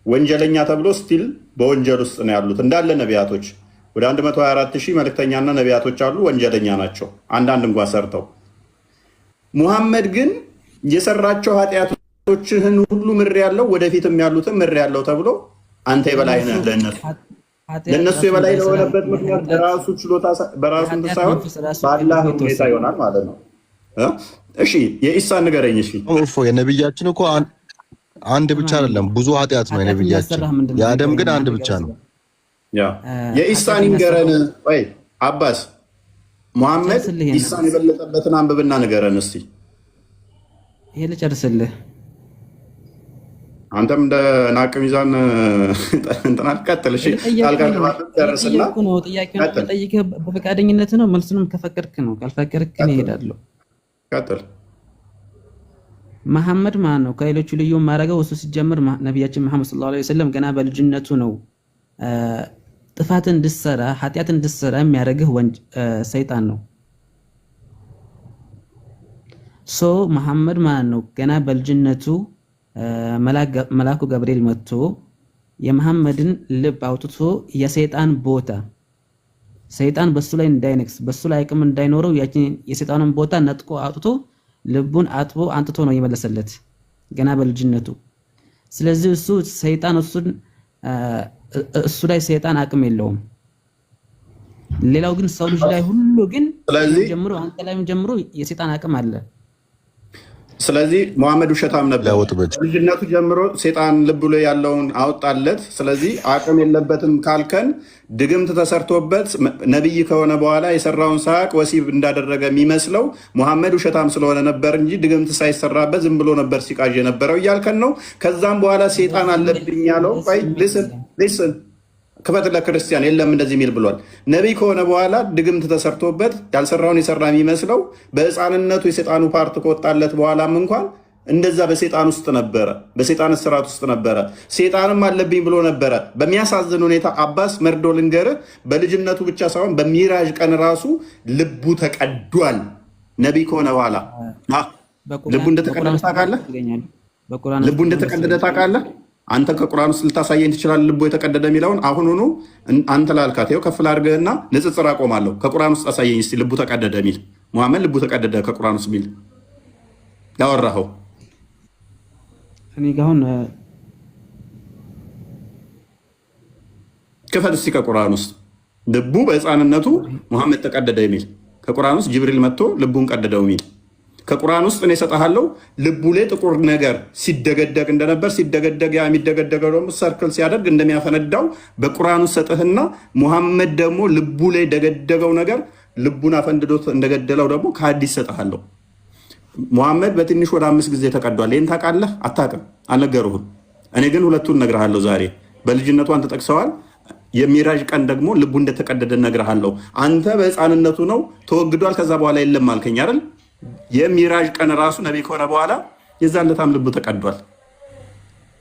ወንጀለኛ ተብሎ ስቲል በወንጀል ውስጥ ነው ያሉት እንዳለ ነቢያቶች። ወደ 124,000 መልእክተኛና ነቢያቶች አሉ፣ ወንጀለኛ ናቸው አንዳንድ እንኳ ሰርተው። ሙሐመድ ግን የሰራቸው ኃጢአቶችህን ሁሉ ምር ያለው ወደፊትም ያሉትን ምር ያለው ተብሎ አንተ የበላይ ነህ ለእነሱ የበላይ ለሆነበት ምክንያት በራሱ ችሎታ በራሱ ሳይሆን በአላህ ሁኔታ ይሆናል ማለት ነው። እሺ የኢሳን ንገረኝ። እሺ የነብያችን እኮ አንድ ብቻ አይደለም፣ ብዙ ኃጢአት ነው የነብያችን። የአደም ግን አንድ ብቻ ነው። የኢሳን ንገረን። ወይ አባስ ሙሐመድ ኢሳን የበለጠበትን አንብብና ንገረን እስቲ። ይሄ ልጨርስልህ። አንተም እንደ ናቅ ሚዛን እንትናል። ቀጥል። እሺ ጨርስና ጠይቅህ በፈቃደኝነት ነው። መልሱንም ከፈቀድክ ነው፣ ካልፈቀድክ እኔ እሄዳለሁ። ቀጥል። መሐመድ ማን ነው? ከሌሎቹ ልዩ የማደርገው እሱ ሲጀምር ነቢያችን መሐመድ ሰለላሁ ዐለይሂ ወሰለም ገና በልጅነቱ ነው ጥፋትን እንድትሰራ ኃጢአትን እንድትሰራ የሚያደርግህ ሰይጣን ነው። መሐመድ ማን ነው? ገና በልጅነቱ መላኩ ገብርኤል መጥቶ የመሐመድን ልብ አውጥቶ የሰይጣን ቦታ ሰይጣን በሱ ላይ እንዳይነክስ በሱ ላይ አቅም እንዳይኖረው ያችን የሰይጣንን ቦታ ነጥቆ አውጥቶ ልቡን አጥቦ አንጥቶ ነው የመለሰለት ገና በልጅነቱ። ስለዚህ እሱ ሰይጣን እሱ ላይ ሰይጣን አቅም የለውም። ሌላው ግን ሰው ልጅ ላይ ሁሉ ግን ጀምሮ አንተ ላይም ጀምሮ የሰይጣን አቅም አለ። ስለዚህ መሐመድ ውሸታም ነበር። ልጅነቱ ጀምሮ ሴጣን ልብ ላይ ያለውን አወጣለት። ስለዚህ አቅም የለበትም ካልከን ድግምት ተሰርቶበት ነቢይ ከሆነ በኋላ የሰራውን ሳያቅ ወሲብ እንዳደረገ የሚመስለው መሐመድ ውሸታም ስለሆነ ነበር እንጂ ድግምት ሳይሰራበት ዝም ብሎ ነበር ሲቃዥ የነበረው እያልከን ነው። ከዛም በኋላ ሴጣን አለብኝ ያለው ሊስን ክፈት ለክርስቲያን የለም እንደዚህ የሚል ብሏል። ነቢይ ከሆነ በኋላ ድግምት ተሰርቶበት ያልሰራውን የሰራ የሚመስለው በሕፃንነቱ የሴጣኑ ፓርት ከወጣለት በኋላም እንኳን እንደዛ በሴጣን ውስጥ ነበረ፣ በሴጣን እስራት ውስጥ ነበረ። ሴጣንም አለብኝ ብሎ ነበረ። በሚያሳዝን ሁኔታ አባስ መርዶ ልንገርህ፣ በልጅነቱ ብቻ ሳይሆን በሚራዥ ቀን ራሱ ልቡ ተቀዷል። ነቢይ ከሆነ በኋላ ልቡ እንደተቀደደ ታውቃለህ? ልቡ እንደተቀደደ ታውቃለህ? አንተ ከቁርአን ውስጥ ልታሳየኝ ትችላለህ? ልቡ የተቀደደ የሚለውን አሁኑኑ አንተ ላልካት ይኸው ከፍል አድርገህና ንጽጽር አቆማለሁ። ከቁርአን ውስጥ አሳየኝ እስኪ ልቡ ተቀደደ የሚል ሙሐመድ ልቡ ተቀደደ ከቁርአን ውስጥ የሚል ያወራኸው እኔ ጋር አሁን ክፈል እስኪ ከቁርአን ውስጥ ልቡ በሕፃንነቱ ሙሐመድ ተቀደደ የሚል ከቁርአን ውስጥ ጅብሪል መጥቶ ልቡን ቀደደው የሚል ከቁርአን ውስጥ እኔ እሰጥሃለሁ። ልቡ ላይ ጥቁር ነገር ሲደገደግ እንደነበር ሲደገደግ ያ የሚደገደገው ደግሞ ሰርክል ሲያደርግ እንደሚያፈነዳው በቁርአን ውስጥ ሰጥህና ሙሐመድ ደግሞ ልቡ ላይ ደገደገው ነገር ልቡን አፈንድዶት እንደገደለው ደግሞ ከሐዲስ ሰጥሃለሁ። ሙሐመድ በትንሹ ወደ 5 ጊዜ ተቀዷል። ይህን ታውቃለህ? አታውቅም? አልነገሩህም? እኔ ግን ሁለቱን እነግርሃለሁ ዛሬ። በልጅነቱ አንተ ጠቅሰዋል። የሚራዥ ቀን ደግሞ ልቡ እንደተቀደደ እነግርሃለሁ። አንተ በሕፃንነቱ ነው ተወግዷል፣ ከዛ በኋላ የለም አልከኝ አይደል? የሚራዥ ቀን ራሱ ነቢይ ከሆነ በኋላ የዛን ዕለታም ልቡ ተቀዷል።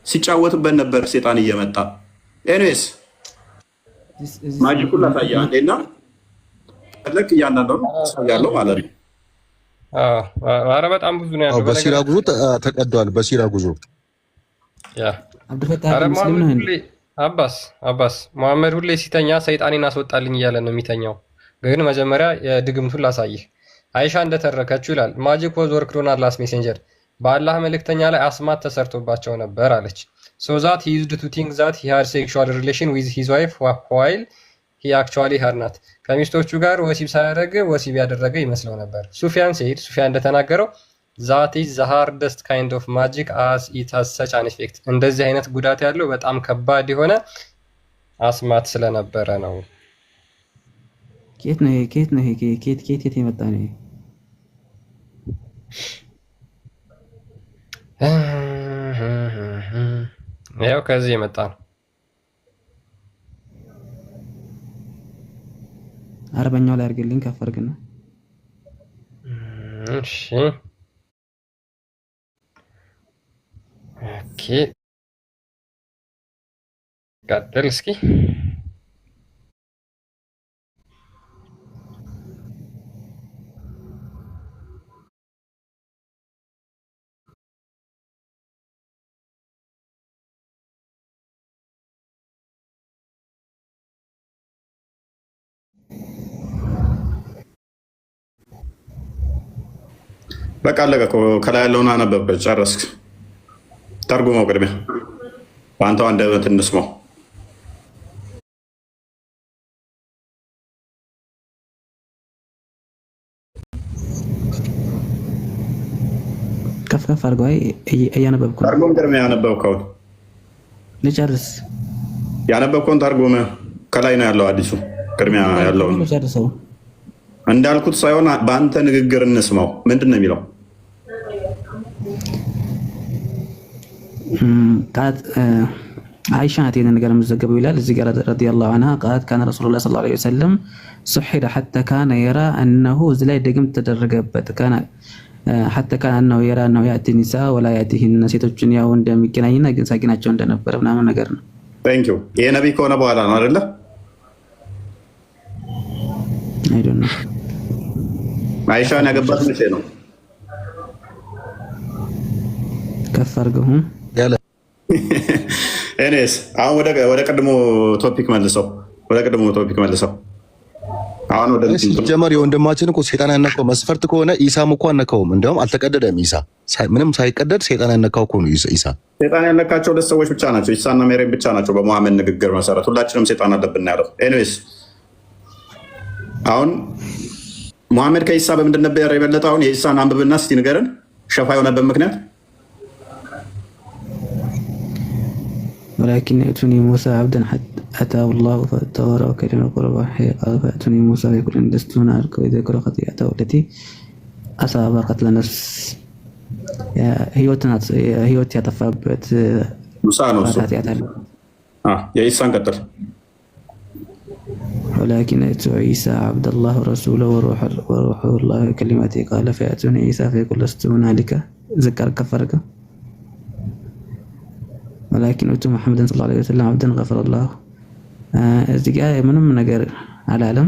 ሲጫወትበት ነበር ሴጣን እየመጣ። ኤኒዌይስ ማጂኩን ላሳየህ አንዴና ልክ እያንዳንዱን ያለው ማለት ነው። ኧረ በጣም ብዙ ነው ያለው። በሲራ ጉዞ ተቀዷል። በሲራ ጉዞ አባስ መሐመድ ሁሌ ሲተኛ ሰይጣኔን አስወጣልኝ እያለ ነው የሚተኛው። ግን መጀመሪያ የድግምቱን ላሳይህ። አይሻ እንደተረከችው ይላል ማጂክ ወዝ ወርክድ ኦን አላህስ ሜሴንጀር፣ በአላህ መልእክተኛ ላይ አስማት ተሰርቶባቸው ነበር አለች። ሶ ዛት ሂ ዩዝድ ቱ ቲንክ ዛት ሂ ሃድ ሴክሹዋል ሪሌሽን ዊዝ ሂዝ ዋይፍ ዋይል ሂ አክቹዋሊ ሃድ ናት። ከሚስቶቹ ጋር ወሲብ ሳያደርግ ወሲብ ያደረገ ይመስለው ነበር። ሱፊያን እንደተናገረው ዛት ኢዝ ዘ ሃርደስት ካይንድ ኦፍ ማጂክ አስ ኢት ሃዝ ሰች አን ኢፌክት። እንደዚህ አይነት ጉዳት ያለው በጣም ከባድ የሆነ አስማት ስለነበረ ነው። ኬት የመጣ ነው? ያው ከዚህ የመጣ ነው። አረበኛው ላይ አድርግልኝ ከፍ አድርግና። እሺ ኦኬ፣ ቀጥል እስኪ። በቃ አለቀ እኮ። ከላይ ያለውን አነበብከው ጨረስክ። ተርጉመው ቅድሚያ በአንተው አንደበት እንስማው። ከፍ አድርገው። እያነበብኩ ነው። ተርጉም ቅድሚያ ያነበብከውን ልጨርስ። ያነበብከውን ተርጉም። ከላይ ነው ያለው አዲሱ። ቅድሚያ ያለውን ጨርሰው እንዳልኩት ሳይሆን በአንተ ንግግር እንስማው። ምንድን ነው የሚለው? ቃት አይሻ ናት ይሄንን ነገር የምትዘገበው ይላል እዚህ ጋር ረዲየላሁ ዐንሃ ቃት ካነ ረሱሉላህ ሰለላሁ ዐለይሂ ወሰለም ሱሒረ ሐታ ካነ የራ እነሁ እዚህ ላይ ድግምት ተደረገበት። ካነ ሐታ ካነ እነሁ የራ እነሁ ያእቲ ኒሳ ወላ ያእቲሂነ ሴቶችን ያው እንደሚገናኝና ግን ሳቂናቸው እንደነበረ ምናምን ነገር ነው። ቴንክ ዩ። ይሄ ነብይ ከሆነ በኋላ ነው አይደለ? አይ ዶንት ኖ። አይሻን ያገባት መቼ ነው? ከፍ አድርገው ያለ ኤኒዌይስ አሁን ወደ ቀድሞ ቶፒክ መልሰው። አሁን ወደ ጀመር። የወንድማችን እኮ ሴጣን ያነካው መስፈርት ከሆነ ኢሳም እኮ አነካውም። እንደውም አልተቀደደም። ኢሳ ምንም ሳይቀደድ ሴጣን ያነካው እኮ ነው። ኢሳ ሴጣን ያነካቸው 2 ሰዎች ብቻ ናቸው፣ ኢሳና ሜሪም ብቻ ናቸው። በሙሐመድ ንግግር መሰረት ሁላችንም ሴጣን አለብን ያለው። ኤኒዌይስ አሁን ሙሐመድ ከኢሳ በምንድን ነበር የበለጠ? አሁን የኢሳን አንብብና እስቲ ንገረን። ሸፋ የሆነበት ምክንያት ولكن ائتوني موسى عبدا حتى أتاه الله فاتوراه كلمة قربا قال فأتوني موسى فيقول إن لست هنالك ويذكر خطيئته التي أصاب قتل نفس ህይወት ያጠፋበት ሙሳ ነው እሱ የኢሳን ቀጥል ولكن ائت عيسى عبد الله ورسوله وروح الله كلمته قال فيأتوني عيسى فيقول لست هنالك ذكر كفرك ولكن ائت محمد صلى الله عليه وسلم عبدا غفر الله እዚህ ጋር ምንም ነገር አላለም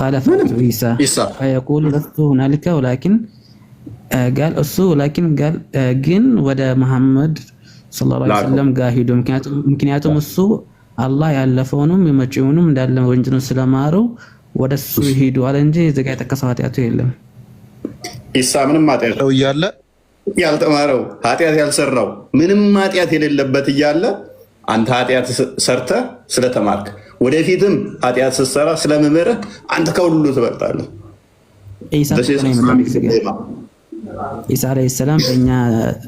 قال فأتوا عيسى فيقول لست هنالك ولكن قال እሱ ولكن قال ግን ወደ መሐመድ ሰለላሁ ዐለይሂ ወሰለም ጋር ሄዶ ምክንያቱም እሱ አላህ ያለፈውንም የመጪውንም እንዳለ ወንጀሉን ስለማረው ወደሱ ሄዶ አለ እንጂ እዚጋ የተከሰው ኃጢአቱ የለም። ኢሳ ምንም ኃጢአት እያለ ያልተማረው ኃጢአት ያልሰራው ምንም ኃጢአት የሌለበት እያለ አንተ ኃጢአት ሰርተ ስለተማርክ ወደፊትም ኃጢአት ስትሰራ ስለመመረህ አንተ ከሁሉ ትበልጣለህ። ኢሳ አለይሂ ሰላም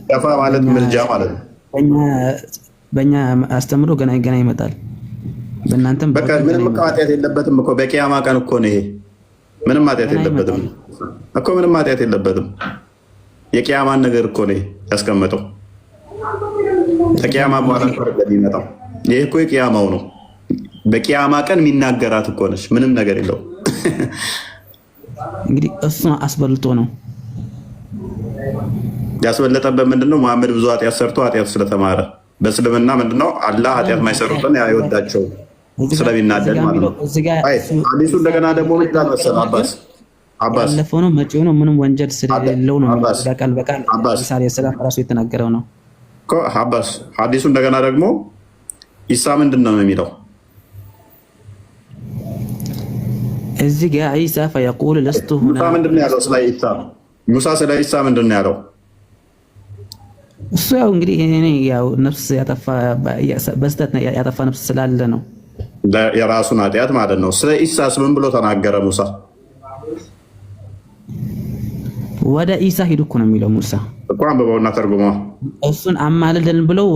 ሸፋ ማለት ምልጃ ማለት ነው። በእኛ አስተምሮ ገና ይመጣል። በእናንተም በቃ ምንም ኃጢአት የለበትም እኮ በቂያማ ቀን እኮ ነው ይሄ። ምንም ኃጢአት የለበትም እኮ ምንም ኃጢአት የለበትም። የቂያማን ነገር እኮ ነው ያስቀመጠው። ከቂያማ በኋላ የሚመጣው ይሄ እኮ የቂያማው ነው። በቂያማ ቀን የሚናገራት እኮ ነች። ምንም ነገር የለው። እንግዲህ እሱ አስበልጦ ነው ያስበለጠበት ምንድነው? መሐመድ ብዙ ኃጢአት ሰርቶ ኃጢአት ስለተማረ በእስልምና ምንድነው አላህ ኃጢአት ማይሰሩትን አይወዳቸው ስለሚናደድ ማለት ነው። አዲሱ እንደገና ደግሞ ምን ይላል መሰለህ? አባስ ያለፈው ነው መጪው ነው ምንም ወንጀል ስለሌለው ነው በቃል በቃል ኢሳ አለይሂ ሰላም ራሱ የተናገረው ነው እኮ። አባስ ሐዲሱ እንደገና ደግሞ ኢሳ ምንድነው የሚለው? እዚህ ጋር ኢሳ فيقول لست هنا ምንድነው ያለው ስለ ኢሳ? ሙሳ ስለ ኢሳ ምንድነው ያለው? እሱ ያው እንግዲህ እኔ ያው ነፍስ ያጠፋ በስተት ያጠፋ ነፍስ ስላለ ነው የራሱን ኃጢአት ማለት ነው። ስለ ኢሳስ ምን ብሎ ተናገረ ሙሳ? ወደ ኢሳ ሂዱ እኮ ነው የሚለው ሙሳ እኮ አንብበውና ተርጉመው። እሱን አማልደን ብለው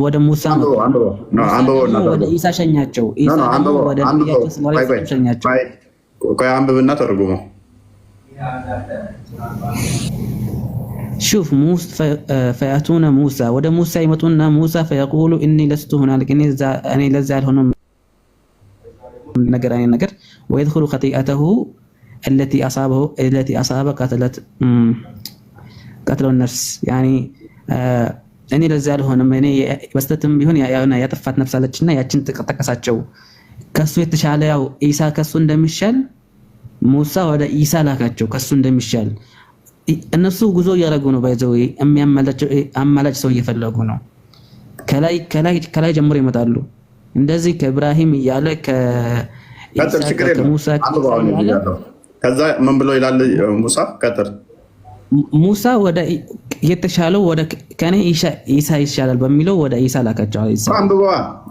ወደ ሙሳ አንብበውና ወደ ኢሳ ሸኛቸው። ኢሳ ወደ ነቢያችን ሰለላሁ ዐለይሂ ወሰለም ሸኛቸው። ቆይ አንብብና ተርጉመው። شوف موسى فيأتون موسى وده موسى يمتون موسى فيقول إني لست هنالك إني لزال هنا نجر ويدخل خطيئته التي أصاب قتل النفس يعني إني لزال هنا مني بس تتم بيهون يا يتفات نفس على الجنة يا جنت تكساتشوا كسو يتشعل يا إيسا كسو እንደሚሻል ሙሳ ወደ ኢሳ ላካቸው ከሱ እንደሚሻል እነሱ ጉዞ እያደረጉ ነው። ባይዘው አማላጭ ሰው እየፈለጉ ነው። ከላይ ጀምሮ ይመጣሉ። እንደዚህ ከኢብራሂም እያለ ከሙሳ ከዛ ምን ብሎ ይላል ሙሳ? ቀጥል። ሙሳ ወደ የተሻለው ወደ ከኔ ኢሳ ይሻላል በሚለው ወደ ኢሳ ላካቸው።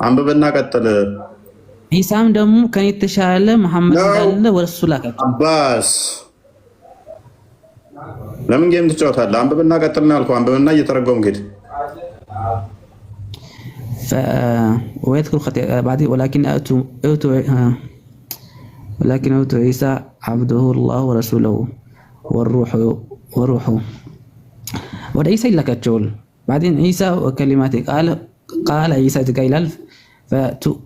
አንብበና ቀጥል። ኢሳም ደግሞ ከኔ የተሻለ መሐመድ እንዳለ ወደሱ ላካቸው። አባስ ለምን ጌም ትጫወታለህ? አንብብና ቀጥልና አልኩህ። አንብብና እየተረጎምክ ሄድ። ويذكر بعدين ولكن أوتوا عيسى عبده الله ورسوله والروح وده عيسى لك الجول بعدين عيسى وكلماته قال عيسى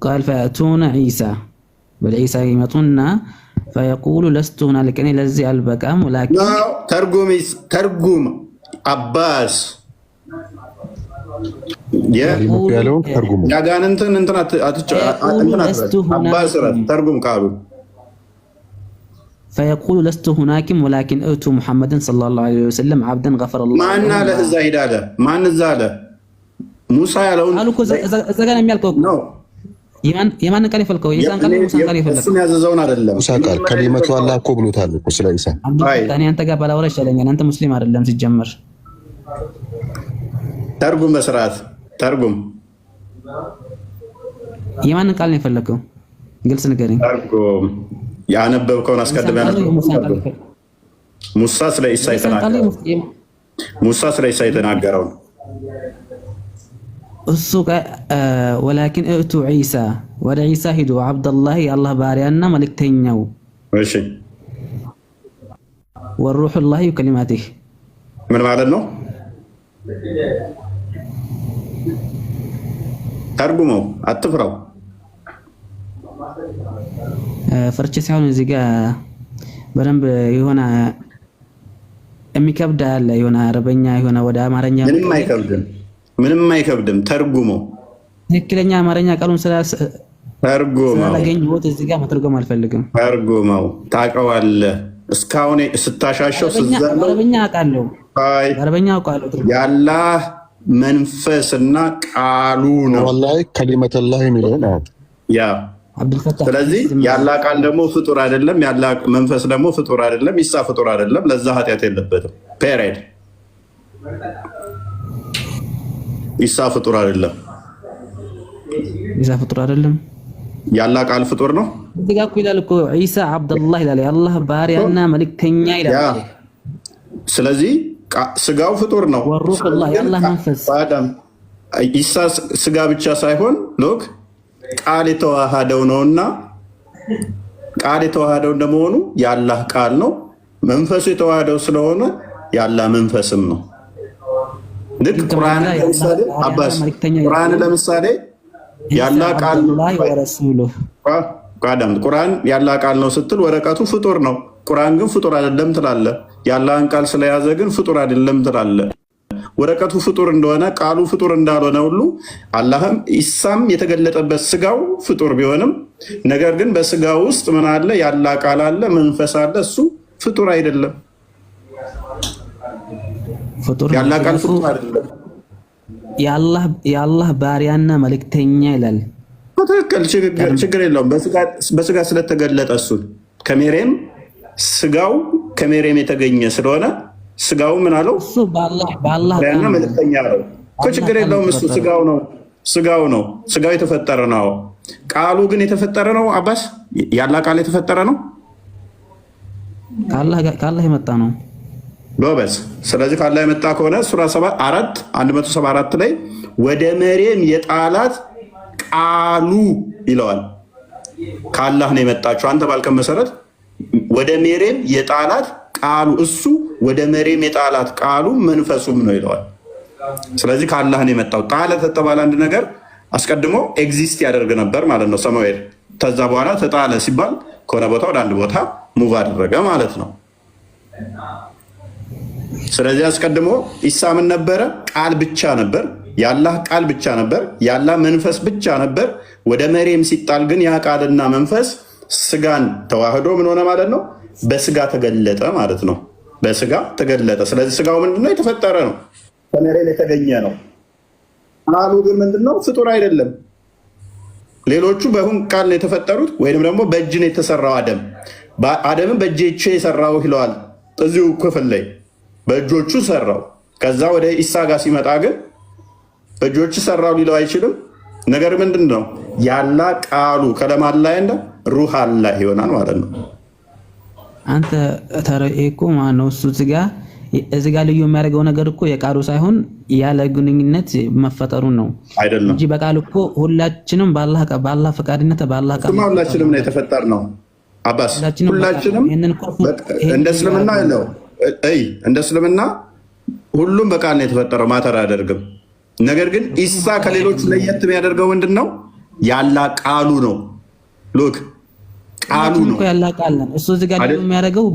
قال فأتون عيسى والعيسى يمطنا فيقول لست هنالك أني لزي البكام ولكن ترجم عباس يا جان انت عباس ترجم كابو فيقول لست هناك ولكن ائتوا محمد صلى الله عليه وسلم عبدا غفر الله ما أنا له الزاهدة ما نزاله موسى يلون قالوا إذا كان يملكوا የማን ቃል ይፈልከው? ኢሳን ቃል ሙሳ ቃል ይፈልከው? እሱን ያዘዘውን አይደለም ሙሳ ቃል ከሊመቱ አላህ እኮ ብሎታል እኮ ስለ ኢሳ። እኔ አንተ ጋር ባላወራ ይሻለኛል። አንተ ሙስሊም አይደለም ሲጀመር። ተርጉም በስርዓት ተርጉም። የማን ቃል ነው የፈለከው? ግልጽ ንገረኝ። ተርጉም። ያነበብከውን አስቀድመህ ሙሳ ስለ ኢሳ የተናገረው ሙሳ ስለ ኢሳ የተናገረው እሱ ወላኪን እቱ ዒሳ ወደ ዒሳ ሂዱ አብደላህ የአላህ ባሪያና መልእክተኛው እሺ ወሩሑላህ ወከሊማቲህ ምን ማለት ነው? ተርጉመው አትፍራው። ፍርቼ ሳይሆን እዚህ ጋር በደንብ የሆነ የሚከብድ አለ። የሆነ አረበኛ የሆነ ወደ አማርኛ ምንም አይከብድም። ተርጉመው ትክክለኛ አማርኛ ቃሉን ስላላገኘሁት እዚህ ጋር መተርጎም አልፈልግም። ተርጉመው ታውቀዋለህ። እስካሁን ስታሻሸው ስዘለው አረበኛ አውቃለሁ። አረበኛ አውቃለሁ። የአላህ መንፈስና ቃሉ ነው። ወላሂ ከሊመተላህ የሚለው ነው። ያ ስለዚህ የአላህ ቃል ደግሞ ፍጡር አይደለም። የአላህ መንፈስ ደግሞ ፍጡር አይደለም። ኢሳ ፍጡር አይደለም። ለዛ ኃጢአት የለበትም። ፔሬድ። ኢሳ ፍጡር አይደለም። ኢሳ ፍጡር አይደለም። የአላህ ቃል ፍጡር ነው። እዚህ ጋር እኮ ይላል እኮ ኢሳ አብደላህ ይላል። የአላህ ባሪያና መልእክተኛ ይላል። ስለዚህ ስጋው ፍጡር ነው። ወሩሑላህ የአላህ መንፈስ ኢሳ ስጋ ብቻ ሳይሆን ሎክ ቃል የተዋሃደው ነውና ቃል የተዋሃደው እንደመሆኑ የአላህ ቃል ነው። መንፈሱ የተዋሃደው ስለሆነ የአላህ መንፈስም ነው። ልክ ቁርአን ለምሳሌ አባስ ቁርአን ለምሳሌ የአላህ ቃል ቁርአን የአላህ ቃል ነው ስትል ወረቀቱ ፍጡር ነው። ቁርአን ግን ፍጡር አይደለም ትላለህ። የአላህን ቃል ስለያዘ ግን ፍጡር አይደለም ትላለህ። ወረቀቱ ፍጡር እንደሆነ ቃሉ ፍጡር እንዳልሆነ ሁሉ አላህም ኢሳም የተገለጠበት ስጋው ፍጡር ቢሆንም ነገር ግን በስጋው ውስጥ ምን አለ? የአላህ ቃል አለ፣ መንፈስ አለ። እሱ ፍጡር አይደለም። የአላህ ቃል ፍጡር አይደለም። የአላህ ባሪያና መልእክተኛ ይላል። ትክክል፣ ችግር የለውም። በስጋ ስለተገለጠ እሱን ከሜሬም ስጋው ከሜሬም የተገኘ ስለሆነ ስጋው ምን አለው? እሱ በአላህ መልእክተኛ ነው እኮ ችግር የለውም። እሱ ስጋው ነው። ስጋው የተፈጠረ ነው። ቃሉ ግን የተፈጠረ ነው። አባስ የአላህ ቃል የተፈጠረ ነው። ከአላህ የመጣ ነው ጎበዝ። ስለዚህ ከአላህ የመጣ ከሆነ ሱራ 174 ላይ ወደ መሬም የጣላት ቃሉ ይለዋል። ከአላህ ነው የመጣችው። አንተ ባልከን መሰረት ወደ መሬም የጣላት ቃሉ እሱ ወደ መሬም የጣላት ቃሉ መንፈሱም ነው ይለዋል። ስለዚህ ከአላህ ነው የመጣው። ጣለ ተተባለ አንድ ነገር አስቀድሞ ኤግዚስት ያደርግ ነበር ማለት ነው ሰማይ። ከዛ በኋላ ተጣለ ሲባል ከሆነ ቦታ ወደ አንድ ቦታ ሙቭ አደረገ ማለት ነው። ስለዚህ አስቀድሞ ኢሳ ምን ነበረ? ቃል ብቻ ነበር። የአላህ ቃል ብቻ ነበር። የአላህ መንፈስ ብቻ ነበር። ወደ መሬም ሲጣል ግን ያ ቃልና መንፈስ ስጋን ተዋህዶ ምን ሆነ ማለት ነው? በስጋ ተገለጠ ማለት ነው። በስጋ ተገለጠ። ስለዚህ ስጋው ምንድነው? የተፈጠረ ነው። ከመሬም የተገኘ ነው። ቃሉ ግን ምንድነው? ፍጡር አይደለም። ሌሎቹ በሁን ቃል ነው የተፈጠሩት፣ ወይንም ደግሞ በእጅ ነው የተሰራው። አደምን በእጆቹ የሰራው ይለዋል እዚሁ ክፍል ላይ በእጆቹ ሰራው። ከዛ ወደ ኢሳ ጋር ሲመጣ ግን በእጆቹ ሰራው ሊለው አይችልም። ነገር ምንድን ነው? ያላ ቃሉ ከለማ ላይ እንደ ሩህ አላህ ይሆናል ማለት ነው። አንተ ተረኤኮ ማነው? እሱ እዚህ ጋር ልዩ የሚያደርገው ነገር እኮ የቃሉ ሳይሆን ያለ ግንኙነት መፈጠሩን ነው አይደለም እንጂ በቃሉ እኮ ሁላችንም በአላህ ፈቃድነት በአላህ ቃል ሁላችንም ነው የተፈጠርነው። አባስ ሁላችንም እንደ እስልምና ነው። እንደ እስልምና ሁሉም በቃል ነው የተፈጠረው። ማተር አያደርግም። ነገር ግን ኢሳ ከሌሎቹ ለየት የሚያደርገው ምንድን ነው? ያላ ቃሉ ነው። ሎክ ቃሉ ነው ያላ ቃል ነው። እሱ እዚህ ጋር የሚያደርገው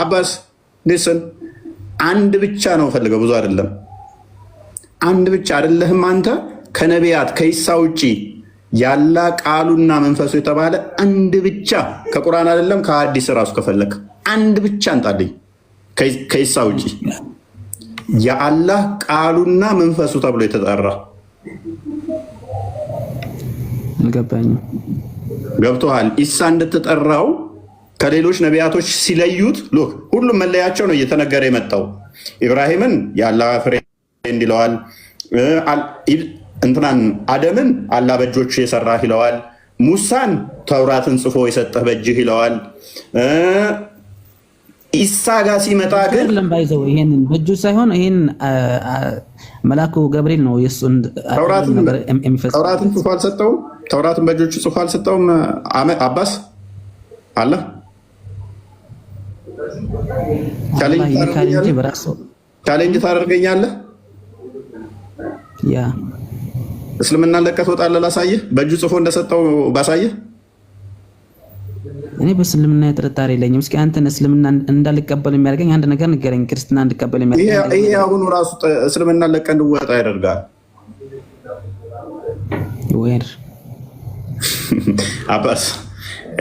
አባስ ሊስን አንድ ብቻ ነው ፈልገው፣ ብዙ አይደለም። አንድ ብቻ አይደለህም አንተ። ከነቢያት ከኢሳ ውጪ ያላ ቃሉና መንፈሱ የተባለ አንድ ብቻ ከቁርአን አይደለም ከሐዲስ ራሱ ከፈለክ አንድ ብቻ እንጣልኝ። ከኢሳ ውጪ የአላህ ቃሉና መንፈሱ ተብሎ የተጠራ አልገባኝም። ገብቶሃል? ኢሳ እንደተጠራው ከሌሎች ነቢያቶች ሲለዩት ሎክ ሁሉም መለያቸው ነው እየተነገረ የመጣው። ኢብራሂምን የአላህ ፍሬንድ ይለዋል። እንትናን አደምን አላህ በእጆቹ የሰራ ይለዋል። ሙሳን ተውራትን ጽፎ የሰጠህ በእጅህ ይለዋል። ኢሳ ጋር ሲመጣ ግን ለምባይዘው ይሄንን በእጁ ሳይሆን ይሄን መልአኩ ገብርኤል ነው የሱን ተውራትን ጽፎ አልሰጠውም። ተውራትን በእጆቹ ጽፎ አልሰጠውም። አባስ አለ ቻሌንጅ ታደርገኛለህ? ያ እስልምና ለቀህ ትወጣለህ? ላሳየህ በእጁ ጽፎ እንደሰጠው ባሳየህ። እኔ በእስልምና ጥርጣሬ የለኝም። እስኪ አንተን እስልምና እንዳልቀበል የሚያደርገኝ አንድ ነገር ንገረኝ። ክርስትና እንድቀበል የሚያደርገኝ ይሄ አሁኑ ራሱ እስልምና ለቀህ እንድወጣ ያደርጋል። ወይር አባስ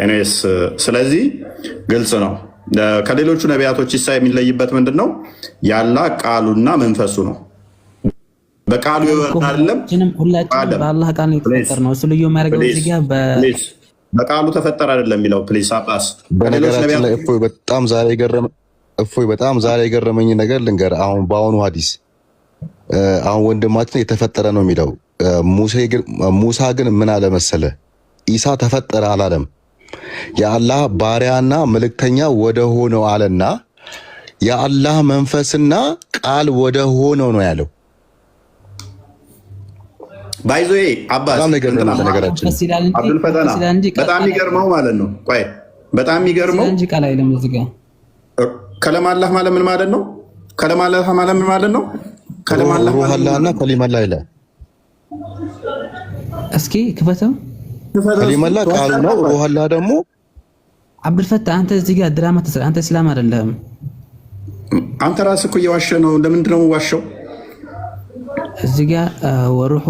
እኔስ ስለዚህ ግልጽ ነው። ከሌሎቹ ነቢያቶች ኢሳ የሚለይበት ምንድን ነው? ያላ ቃሉና መንፈሱ ነው። በቃሉ ይወርድ አይደለም። ሁላችንም በአላህ ቃል ነው የተፈጠርነው። እሱ ልዩ የሚያደርገው እዚህ ጋር በቃሉ ተፈጠረ አይደለም የሚለው ፕሊስ አባስ። በነገራችን ላይ በጣም ዛሬ የገረመኝ ነገር ልንገር። አሁን በአሁኑ ሐዲስ አሁን ወንድማችን የተፈጠረ ነው የሚለው ሙሳ ግን ምን አለ መሰለ? ኢሳ ተፈጠረ አላለም። የአላህ ባሪያና መልእክተኛ ወደ ሆነው አለና የአላህ መንፈስና ቃል ወደ ሆነው ነው ያለው። ባይዞዬ አባስ አብዱልፈተና በጣም የሚገርመው ማለት ነው። ቆይ በጣም የሚገርመው ከለም አላህ ማለት ምን ማለት ነው? ከለም አላህ ማለት ምን ማለት ነው? ከለም አላህ ሩህላህና ከሊመላ ይላል። እስኪ ክፈተው። ከሊመላ ቃሉ ነው። ሩህላህ ደግሞ አብዱልፈታህ አንተ እዚህ ጋር ድራማ ተሰራ። አንተ እስላም አይደለም። አንተ ራስህ እኮ እየዋሸህ ነው። ለምንድን ነው ዋሸው? እዚህ ጋር ወሩህ